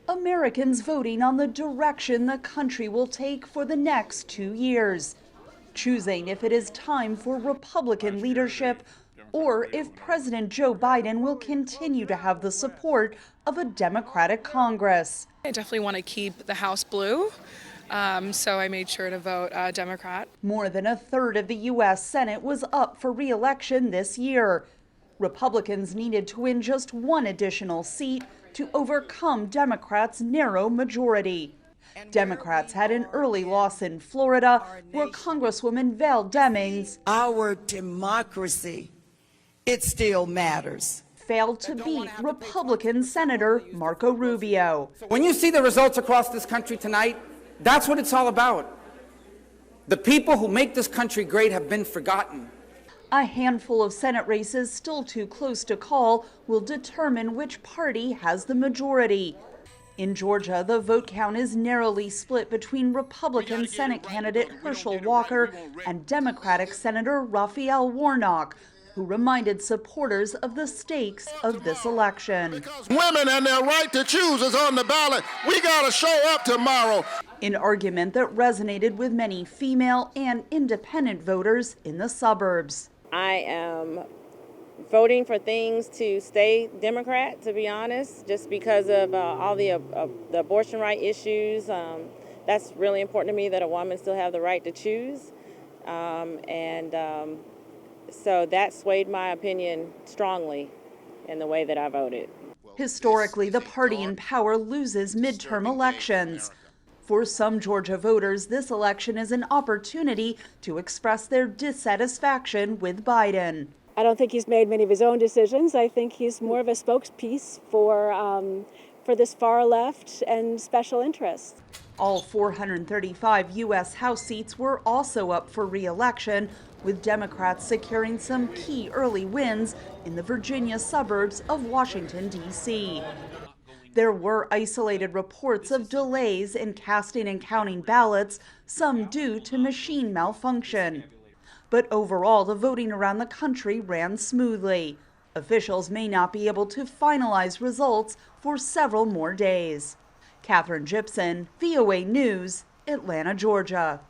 Americans voting on the direction the country will take for the next 2 years, choosing if it is time for Republican leadership or if President Joe Biden will continue to have the support of a Democratic Congress. I definitely want to keep the House blue, so I made sure to vote Democrat. More than a third of the U.S. Senate was up for re-election this year. Republicans needed to win just one additional seat to overcome Democrats' narrow majority. Democrats had an early loss in Florida, where Congresswoman Val Demings, our democracy, it still matters, failed to beat Republican Senator Marco Rubio. When you see the results across this country tonight, that's what it's all about. The people who make this country great have been forgotten. A handful of Senate races still too close to call will determine which party has the majority. In Georgia, the vote count is narrowly split between Republican Senate candidate Herschel Walker and Democratic Senator Raphael Warnock, who reminded supporters of the stakes of this election. Because women and their right to choose is on the ballot. We got to show up tomorrow. An argument that resonated with many female and independent voters in the suburbs. I am voting for things to stay Democrat, to be honest, just because of all the abortion right issues. That's really important to me, that a woman still have the right to choose. So that swayed my opinion strongly in the way that I voted. Historically, the party in power loses midterm elections. For some Georgia voters, this election is an opportunity to express their dissatisfaction with Biden. I don't think he's made many of his own decisions. I think he's more of a spokespiece for this far left and special interests. All 435 U.S. House seats were also up for re-election, with Democrats securing some key early wins in the Virginia suburbs of Washington, D.C. There were isolated reports of delays in casting and counting ballots, some due to machine malfunction. But overall, the voting around the country ran smoothly. Officials may not be able to finalize results for several more days. Katherine Gypson, VOA News, Atlanta, Georgia.